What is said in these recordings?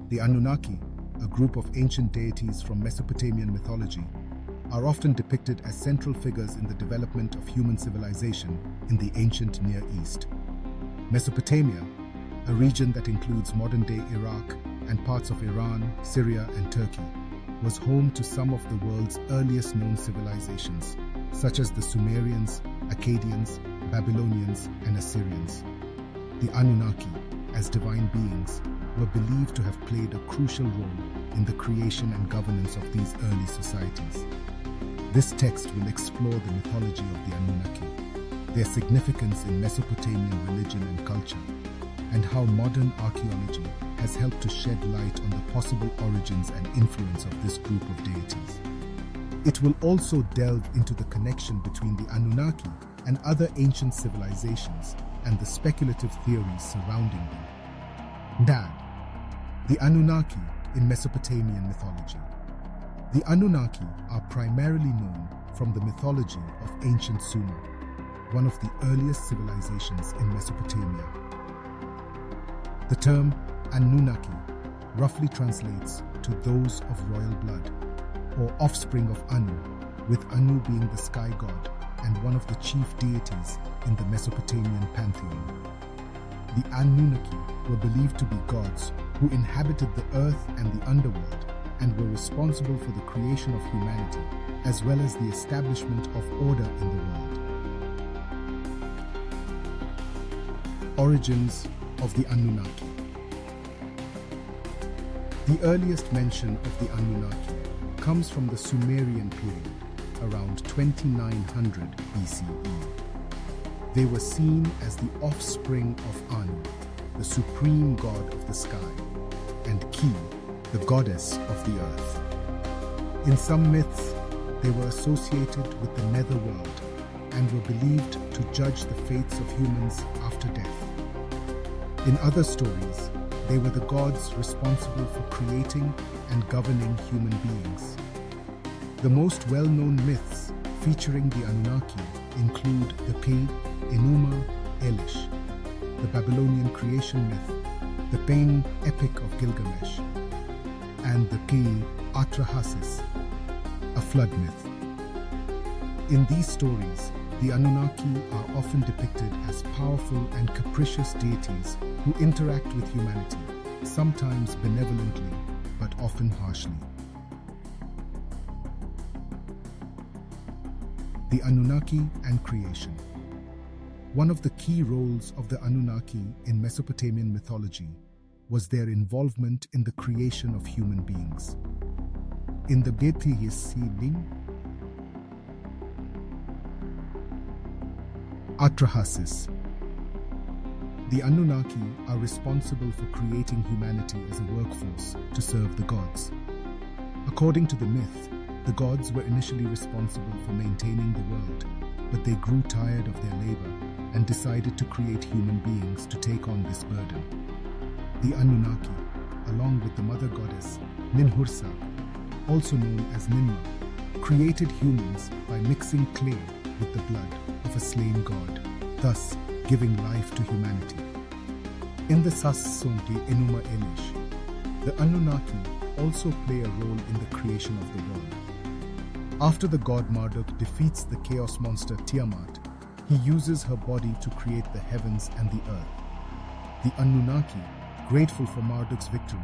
The Anunnaki, a group of ancient deities from Mesopotamian mythology, are often depicted as central figures in the development of human civilization in the ancient Near East. Mesopotamia, a region that includes modern-day Iraq and parts of Iran, Syria, and Turkey, was home to some of the world's earliest known civilizations, such as the Sumerians, Akkadians, Babylonians, and Assyrians. The Anunnaki, as divine beings, were believed to have played a crucial role in the creation and governance of these early societies. This text will explore the mythology of the Anunnaki, their significance in Mesopotamian religion and culture, and how modern archaeology has helped to shed light on the possible origins and influence of this group of deities. It will also delve into the connection between the Anunnaki and other ancient civilizations and the speculative theories surrounding them. Dad, the Anunnaki in Mesopotamian mythology. The Anunnaki are primarily known from the mythology of ancient Sumer, one of the earliest civilizations in Mesopotamia. The term Annunaki roughly translates to those of royal blood, or offspring of Anu, with Anu being the sky god and one of the chief deities in the Mesopotamian pantheon. The Anunnaki were believed to be gods who inhabited the earth and the underworld and were responsible for the creation of humanity as well as the establishment of order in the world. Origins of the Anunnaki. The earliest mention of the Anunnaki comes from the Sumerian period, around 2900 BCE. They were seen as the offspring of Anu, the supreme god of the sky, and Ki, the goddess of the earth. In some myths, they were associated with the netherworld and were believed to judge the fates of humans after death. In other stories, they were the gods responsible for creating and governing human beings. The most well-known myths featuring the Anunnaki include the Pi, Enuma Elish, the Babylonian creation myth, the Pain Epic of Gilgamesh, and the Pi Atrahasis, a flood myth. In these stories, the Anunnaki are often depicted as powerful and capricious deities who interact with humanity, sometimes benevolently, but often harshly. The Anunnaki and creation. One of the key roles of the Anunnaki in Mesopotamian mythology was their involvement in the creation of human beings. In the Betihisiling, Atrahasis, the Anunnaki are responsible for creating humanity as a workforce to serve the gods. According to the myth, the gods were initially responsible for maintaining the world, but they grew tired of their labor and decided to create human beings to take on this burden. The Anunnaki, along with the mother goddess Ninhursag, also known as Ninmah, created humans by mixing clay with the blood of a slain god, thus giving life to humanity. In the Sassongi Enuma Elish, the Anunnaki also play a role in the creation of the world. After the god Marduk defeats the chaos monster Tiamat, he uses her body to create the heavens and the earth. The Anunnaki, grateful for Marduk's victory,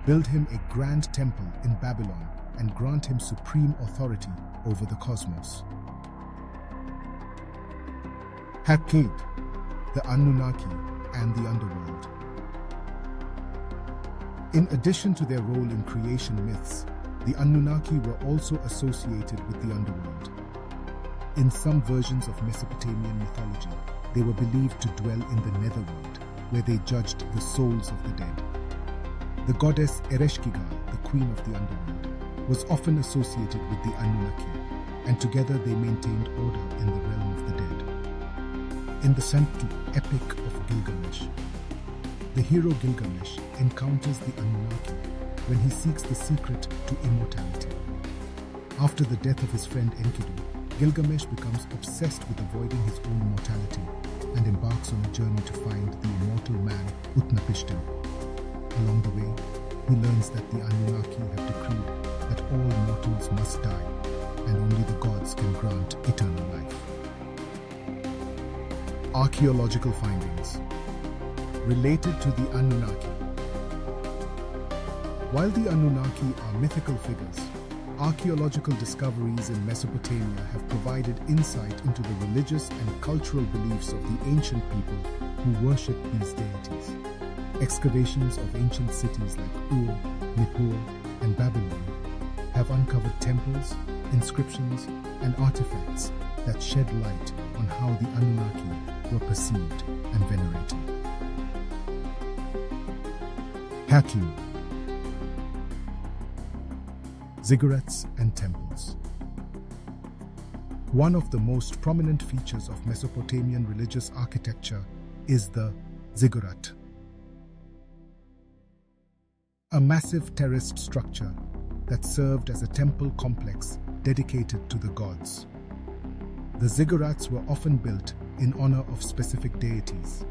build him a grand temple in Babylon and grant him supreme authority over the cosmos. Hakkad, the Anunnaki and the underworld. In addition to their role in creation myths, the Anunnaki were also associated with the underworld. In some versions of Mesopotamian mythology, they were believed to dwell in the netherworld, where they judged the souls of the dead. The goddess Ereshkigal, the queen of the underworld, was often associated with the Anunnaki, and together they maintained order in the realm of the dead. In the Santu Epic of Gilgamesh, the hero Gilgamesh encounters the Anunnaki when he seeks the secret to immortality. After the death of his friend Enkidu, Gilgamesh becomes obsessed with avoiding his own mortality and embarks on a journey to find the immortal man Utnapishtim. Along the way, he learns that the Anunnaki have decreed that all mortals must die, and only the gods can grant eternal life. Archaeological findings related to the Anunnaki. While the Anunnaki are mythical figures, archaeological discoveries in Mesopotamia have provided insight into the religious and cultural beliefs of the ancient people who worship these deities. Excavations of ancient cities like Ur, Nippur, and Babylon have uncovered temples, inscriptions, and artifacts that shed light on how the Anunnaki were perceived and venerated. Hacking, ziggurats and temples. One of the most prominent features of Mesopotamian religious architecture is the ziggurat, a massive terraced structure that served as a temple complex dedicated to the gods. The ziggurats were often built in honor of specific deities,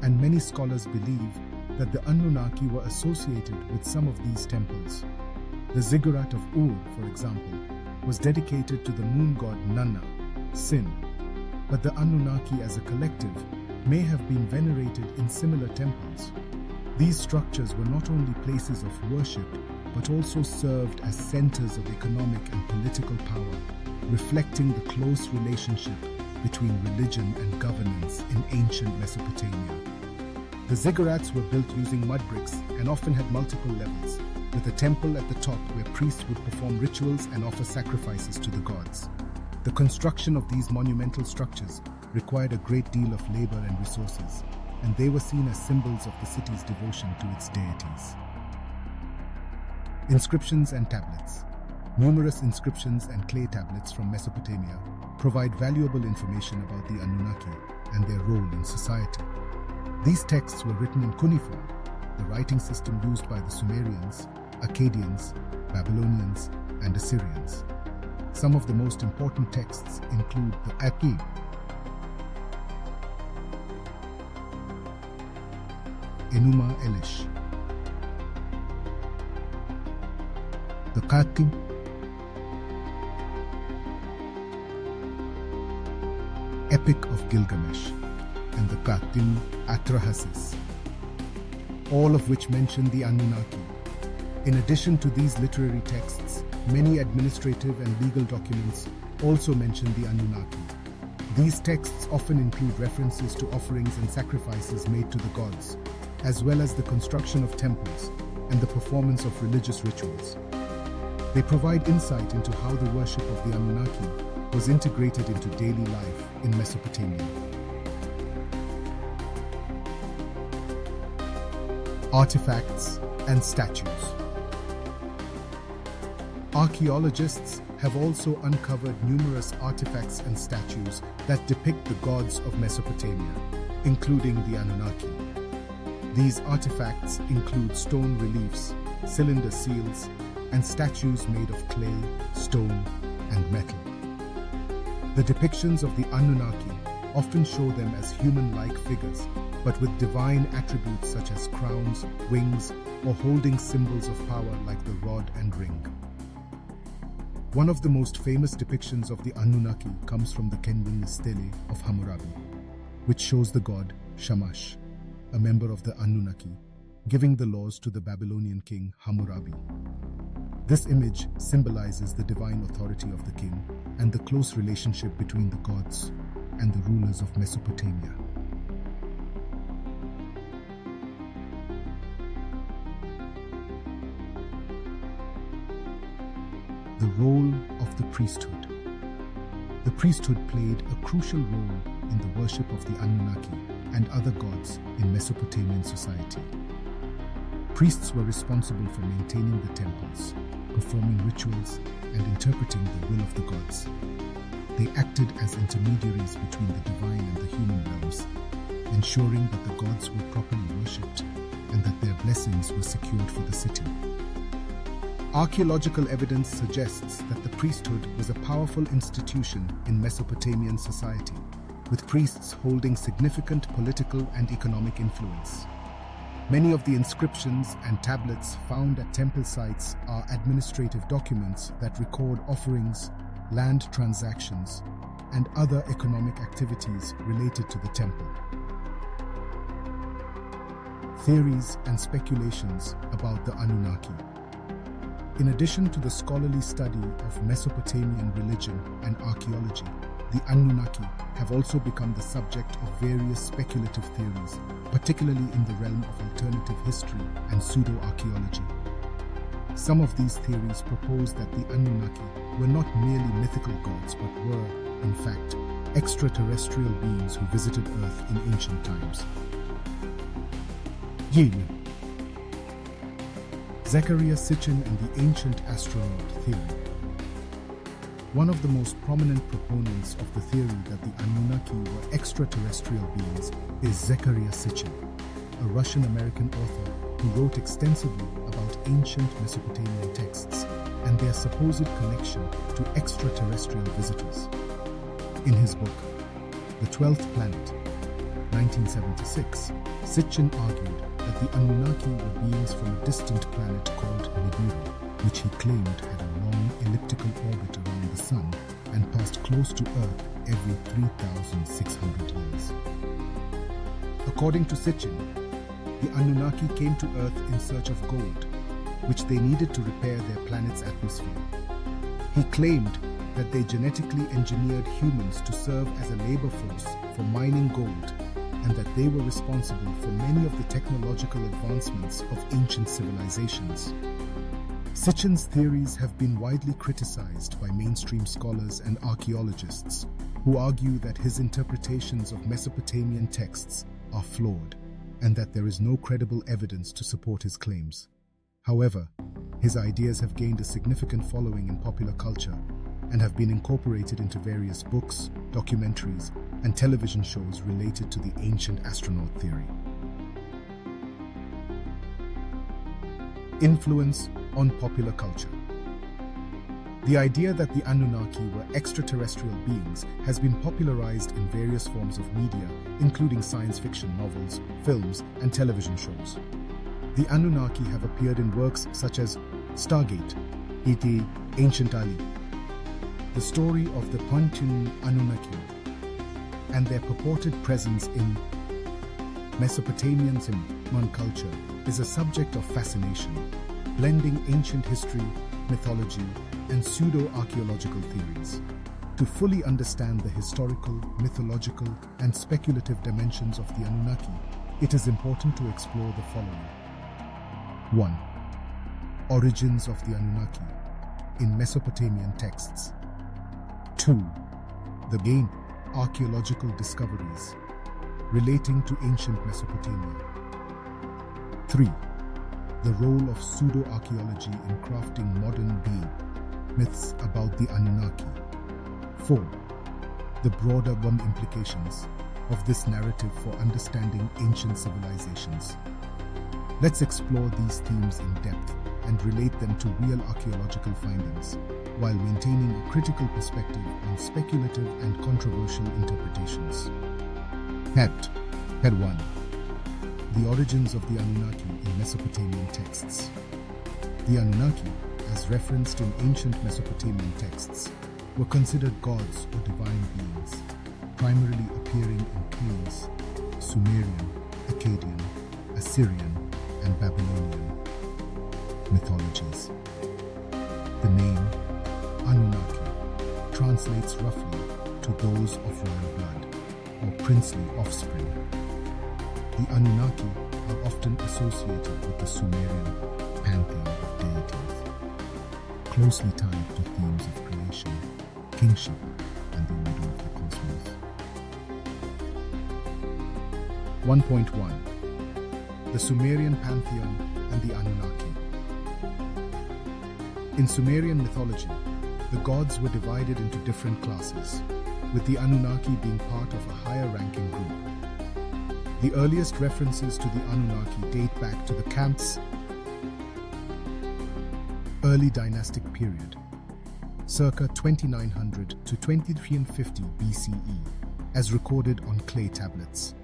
and many scholars believe that the Anunnaki were associated with some of these temples. The ziggurat of Ur, for example, was dedicated to the moon god Nanna, Sin, but the Anunnaki as a collective may have been venerated in similar temples. These structures were not only places of worship, but also served as centers of economic and political power, reflecting the close relationship between religion and governance in ancient Mesopotamia. The ziggurats were built using mud bricks and often had multiple levels, with a temple at the top where priests would perform rituals and offer sacrifices to the gods. The construction of these monumental structures required a great deal of labor and resources, and they were seen as symbols of the city's devotion to its deities. Inscriptions and tablets. Numerous inscriptions and clay tablets from Mesopotamia provide valuable information about the Anunnaki and their role in society. These texts were written in cuneiform, the writing system used by the Sumerians, Akkadians, Babylonians, and Assyrians. Some of the most important texts include the Aqib, Enuma Elish, the Qatim, Epic of Gilgamesh, and the Qatim Atrahasis, all of which mention the Anunnaki. In addition to these literary texts, many administrative and legal documents also mention the Anunnaki. These texts often include references to offerings and sacrifices made to the gods, as well as the construction of temples and the performance of religious rituals. They provide insight into how the worship of the Anunnaki was integrated into daily life in Mesopotamia. Artifacts and statues. Archaeologists have also uncovered numerous artifacts and statues that depict the gods of Mesopotamia, including the Anunnaki. These artifacts include stone reliefs, cylinder seals, and statues made of clay, stone, and metal. The depictions of the Anunnaki often show them as human-like figures, but with divine attributes such as crowns, wings, or holding symbols of power like the rod and ring. One of the most famous depictions of the Anunnaki comes from the Kenyan stele of Hammurabi, which shows the god Shamash, a member of the Anunnaki, giving the laws to the Babylonian king Hammurabi. This image symbolizes the divine authority of the king and the close relationship between the gods and the rulers of Mesopotamia. The role of the priesthood. The priesthood played a crucial role in the worship of the Anunnaki and other gods in Mesopotamian society. Priests were responsible for maintaining the temples, performing rituals, and interpreting the will of the gods. They acted as intermediaries between the divine and the human realms, ensuring that the gods were properly worshipped and that their blessings were secured for the city. Archaeological evidence suggests that the priesthood was a powerful institution in Mesopotamian society, with priests holding significant political and economic influence. Many of the inscriptions and tablets found at temple sites are administrative documents that record offerings, land transactions, and other economic activities related to the temple. Theories and speculations about the Anunnaki. In addition to the scholarly study of Mesopotamian religion and archaeology, the Anunnaki have also become the subject of various speculative theories, particularly in the realm of alternative history and pseudo-archaeology. Some of these theories propose that the Anunnaki were not merely mythical gods but were, in fact, extraterrestrial beings who visited Earth in ancient times. Yin. Zecharia Sitchin and the Ancient Astronaut Theory. One of the most prominent proponents of the theory that the Anunnaki were extraterrestrial beings is Zecharia Sitchin, a Russian-American author who wrote extensively about ancient Mesopotamian texts and their supposed connection to extraterrestrial visitors. In his book, The 12th Planet, 1976, Sitchin argued that the Anunnaki were beings from a distant planet called Nibiru, which he claimed had a long elliptical orbit around the Sun and passed close to Earth every 3,600 years. According to Sitchin, the Anunnaki came to Earth in search of gold, which they needed to repair their planet's atmosphere. He claimed that they genetically engineered humans to serve as a labor force for mining gold, and that they were responsible for many of the technological advancements of ancient civilizations. Sitchin's theories have been widely criticized by mainstream scholars and archaeologists, who argue that his interpretations of Mesopotamian texts are flawed, and that there is no credible evidence to support his claims. However, his ideas have gained a significant following in popular culture and have been incorporated into various books, documentaries, and television shows related to the ancient astronaut theory. Influence on popular culture. The idea that the Anunnaki were extraterrestrial beings has been popularized in various forms of media, including science fiction novels, films, and television shows. The Anunnaki have appeared in works such as Stargate, E.T., Ancient Ali, the story of the Pantun Anunnaki, and their purported presence in Mesopotamian Simon culture is a subject of fascination, blending ancient history, mythology, and pseudo-archaeological theories. To fully understand the historical, mythological, and speculative dimensions of the Anunnaki, it is important to explore the following. 1. Origins of the Anunnaki in Mesopotamian texts. 2. The main archaeological discoveries relating to ancient Mesopotamia. 3. The role of pseudo-archaeology in crafting modern day myths about the Anunnaki. 4. The broader implications of this narrative for understanding ancient civilizations. Let's explore these themes in depth and relate them to real archaeological findings, while maintaining a critical perspective on speculative and controversial interpretations. Head 1. The origins of the Anunnaki in Mesopotamian texts. The Anunnaki, as referenced in ancient Mesopotamian texts, were considered gods or divine beings, primarily appearing in plains, Sumerian, Akkadian, Assyrian, and Babylonian mythologies. The name Anunnaki translates roughly to those of royal blood or princely offspring. The Anunnaki are often associated with the Sumerian pantheon of deities, closely tied to themes of creation, kingship, and the order of the cosmos. 1.1. The Sumerian pantheon and the Anunnaki. In Sumerian mythology, the gods were divided into different classes, with the Anunnaki being part of a higher-ranking group. The earliest references to the Anunnaki date back to the Kam's early dynastic period, circa 2900 to 2350 BCE, as recorded on clay tablets.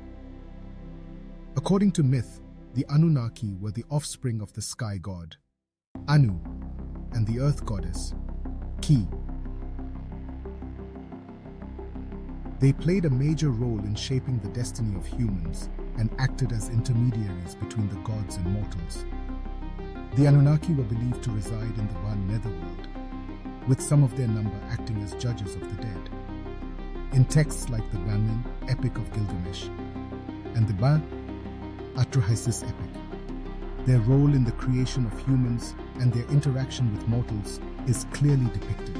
According to myth, The Anunnaki were the offspring of the sky god, Anu, and the earth goddess, Ki. They played a major role in shaping the destiny of humans and acted as intermediaries between the gods and mortals. The Anunnaki were believed to reside in the one netherworld, with some of their number acting as judges of the dead. In texts like the Unveiling epic of Gilgamesh and the Atrahasis epic, their role in the creation of humans and their interaction with mortals is clearly depicted.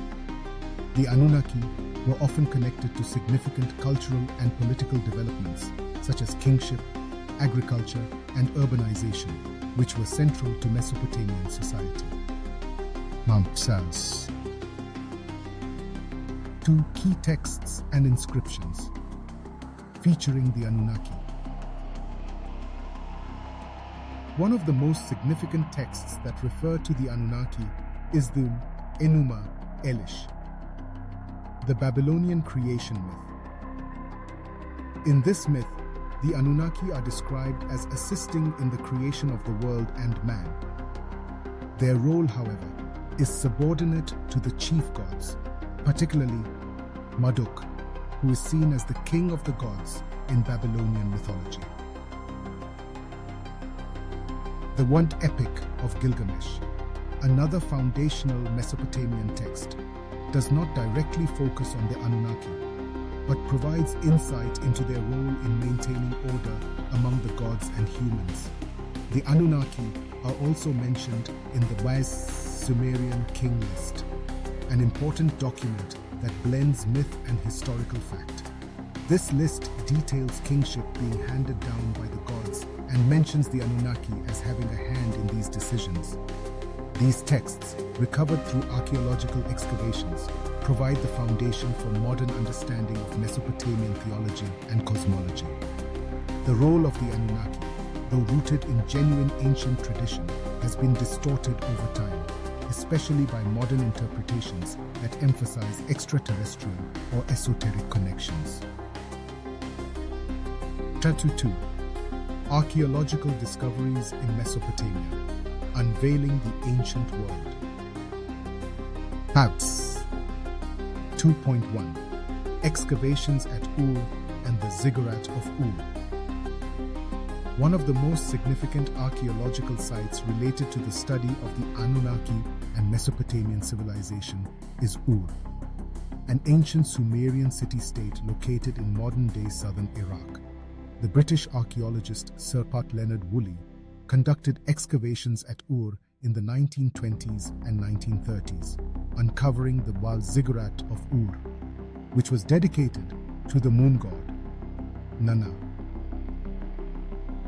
The Anunnaki were often connected to significant cultural and political developments such as kingship, agriculture, and urbanization, which were central to Mesopotamian society. Mount Sals. 2 key texts and inscriptions featuring the Anunnaki. One of the most significant texts that refer to the Anunnaki is the Enuma Elish, the Babylonian creation myth. In this myth, the Anunnaki are described as assisting in the creation of the world and man. Their role, however, is subordinate to the chief gods, particularly Marduk, who is seen as the king of the gods in Babylonian mythology. The Wand Epic of Gilgamesh, another foundational Mesopotamian text, does not directly focus on the Anunnaki, but provides insight into their role in maintaining order among the gods and humans. The Anunnaki are also mentioned in the Wise Sumerian king list, an important document that blends myth and historical fact. This list details kingship being handed down by the gods and mentions the Anunnaki as having a hand in these decisions. These texts, recovered through archaeological excavations, provide the foundation for modern understanding of Mesopotamian theology and cosmology. The role of the Anunnaki, though rooted in genuine ancient tradition, has been distorted over time, especially by modern interpretations that emphasize extraterrestrial or esoteric connections. Chapter 2. Archaeological discoveries in Mesopotamia. Unveiling the ancient world. Facts. 2.1. Excavations at Ur and the Ziggurat of Ur. One of the most significant archaeological sites related to the study of the Anunnaki and Mesopotamian civilization is Ur, an ancient Sumerian city-state located in modern-day southern Iraq. The British archaeologist Sir Pat Leonard Woolley conducted excavations at Ur in the 1920s and 1930s, uncovering the Ziggurat of Ur, which was dedicated to the moon god, Nana.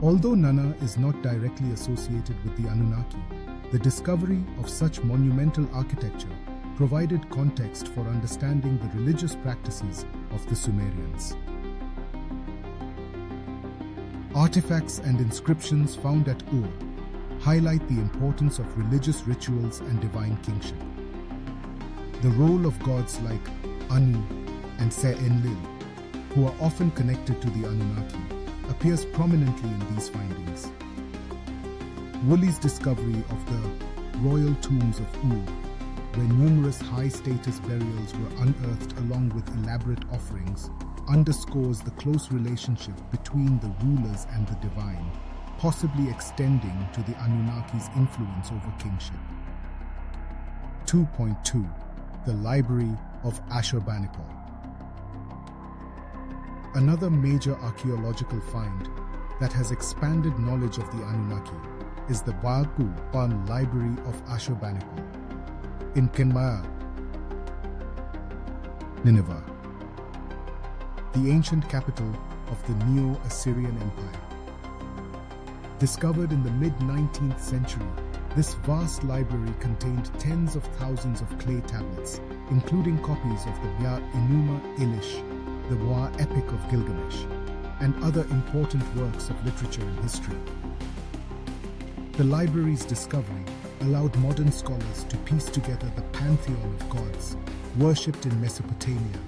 Although Nana is not directly associated with the Anunnaki, the discovery of such monumental architecture provided context for understanding the religious practices of the Sumerians. Artifacts and inscriptions found at Ur highlight the importance of religious rituals and divine kingship. The role of gods like Anu and Se-Enlil, who are often connected to the Anunnaki, appears prominently in these findings. Woolley's discovery of the royal tombs of Ur, where numerous high-status burials were unearthed along with elaborate offerings, underscores the close relationship between the rulers and the divine, possibly extending to the Anunnaki's influence over kingship. 2.2. The Library of Ashurbanipal. Another major archaeological find that has expanded knowledge of the Anunnaki is the Ban Library of Ashurbanipal in Kenmare, Nineveh, the ancient capital of the Neo-Assyrian Empire. Discovered in the mid-19th century, this vast library contained tens of thousands of clay tablets, including copies of the Enuma Elish, the Wa Epic of Gilgamesh, and other important works of literature and history. The library's discovery allowed modern scholars to piece together the pantheon of gods worshipped in Mesopotamia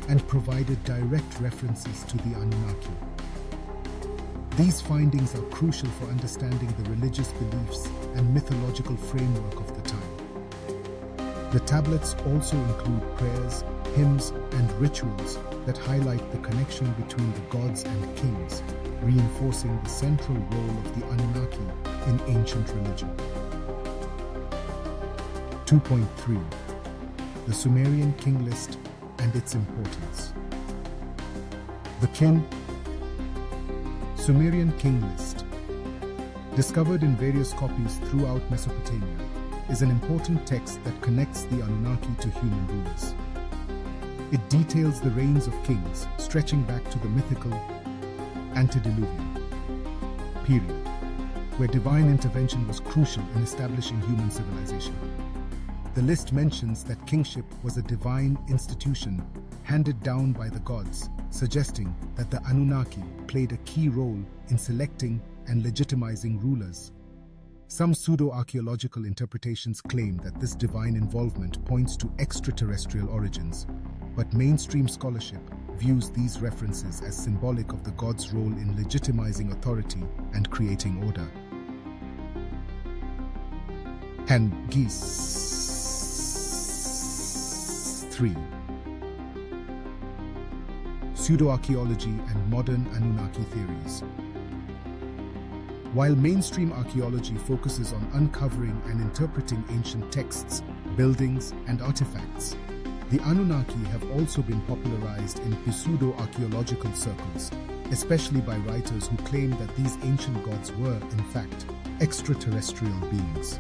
and provided direct references to the Anunnaki. These findings are crucial for understanding the religious beliefs and mythological framework of the time. The tablets also include prayers, hymns, and rituals that highlight the connection between the gods and kings, reinforcing the central role of the Anunnaki in ancient religion. 2.3. The Sumerian king list and its importance. The Sumerian king list, discovered in various copies throughout Mesopotamia, is an important text that connects the Anunnaki to human rulers. It details the reigns of kings stretching back to the mythical antediluvian period, where divine intervention was crucial in establishing human civilization. The list mentions that kingship was a divine institution handed down by the gods, suggesting that the Anunnaki played a key role in selecting and legitimizing rulers. Some pseudo-archaeological interpretations claim that this divine involvement points to extraterrestrial origins, but mainstream scholarship views these references as symbolic of the gods' role in legitimizing authority and creating order. Geese 3. Pseudo-archaeology and modern Anunnaki theories. While mainstream archaeology focuses on uncovering and interpreting ancient texts, buildings, and artifacts, the Anunnaki have also been popularized in pseudo-archaeological circles, especially by writers who claim that these ancient gods were, in fact, extraterrestrial beings.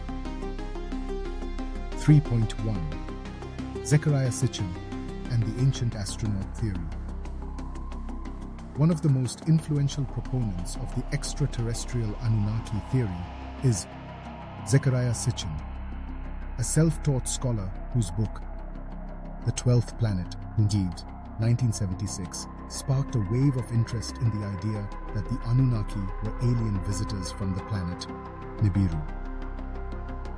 3.1. Zecharia Sitchin and the Ancient Astronaut Theory. One of the most influential proponents of the extraterrestrial Anunnaki theory is Zecharia Sitchin, a self-taught scholar whose book, The 12th Planet, indeed, 1976, sparked a wave of interest in the idea that the Anunnaki were alien visitors from the planet Nibiru.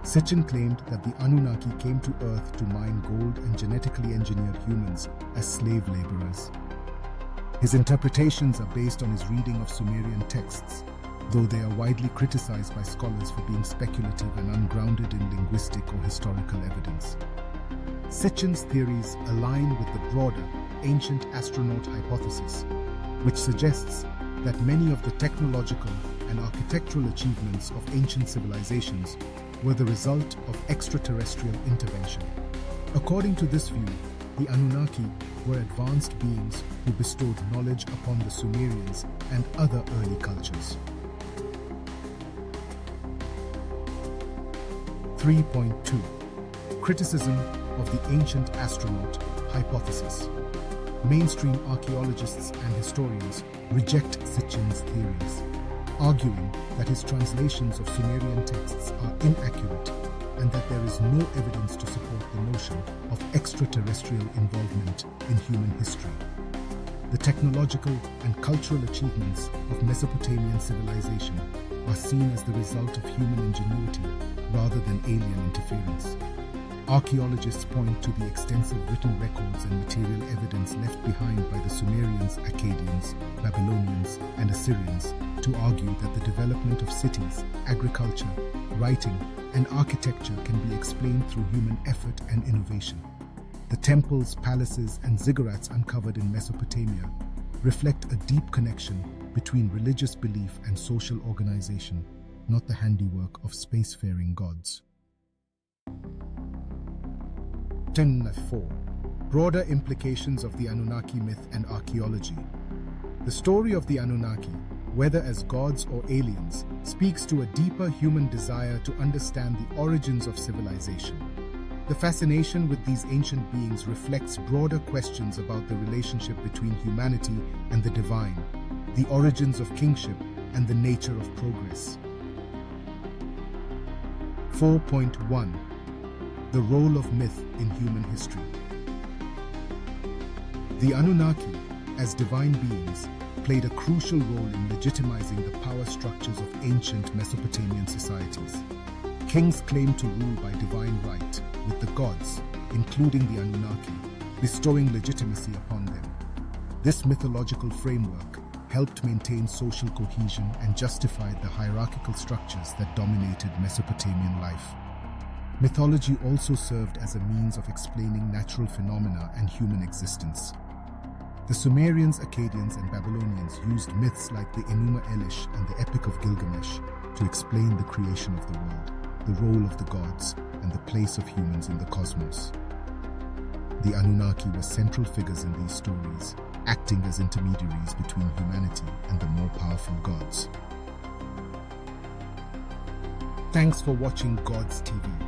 Sitchin claimed that the Anunnaki came to Earth to mine gold and genetically engineered humans as slave laborers. His interpretations are based on his reading of Sumerian texts, though they are widely criticized by scholars for being speculative and ungrounded in linguistic or historical evidence. Sitchin's theories align with the broader ancient astronaut hypothesis, which suggests that many of the technological and architectural achievements of ancient civilizations were the result of extraterrestrial intervention. According to this view, the Anunnaki were advanced beings who bestowed knowledge upon the Sumerians and other early cultures. 3.2. Criticism of the ancient astronaut hypothesis. Mainstream archaeologists and historians reject Sitchin's theories, arguing that his translations of Sumerian texts are inaccurate and that there is no evidence to support the notion of extraterrestrial involvement in human history. The technological and cultural achievements of Mesopotamian civilization are seen as the result of human ingenuity rather than alien interference. Archaeologists point to the extensive written records and material evidence left behind by the Sumerians, Akkadians, Babylonians, and Assyrians to argue that the development of cities, agriculture, writing, and architecture can be explained through human effort and innovation. The temples, palaces, and ziggurats uncovered in Mesopotamia reflect a deep connection between religious belief and social organization, not the handiwork of spacefaring gods. 10.4. Broader implications of the Anunnaki myth and archaeology. The story of the Anunnaki, whether as gods or aliens, speaks to a deeper human desire to understand the origins of civilization. The fascination with these ancient beings reflects broader questions about the relationship between humanity and the divine, the origins of kingship, and the nature of progress. 4.1. The role of myth in human history. The Anunnaki, as divine beings, played a crucial role in legitimizing the power structures of ancient Mesopotamian societies. Kings claimed to rule by divine right, with the gods, including the Anunnaki, bestowing legitimacy upon them. This mythological framework helped maintain social cohesion and justified the hierarchical structures that dominated Mesopotamian life. Mythology also served as a means of explaining natural phenomena and human existence. The Sumerians, Akkadians, and Babylonians used myths like the Enuma Elish and the Epic of Gilgamesh to explain the creation of the world, the role of the gods, and the place of humans in the cosmos. The Anunnaki were central figures in these stories, acting as intermediaries between humanity and the more powerful gods. Thanks for watching Gods TV.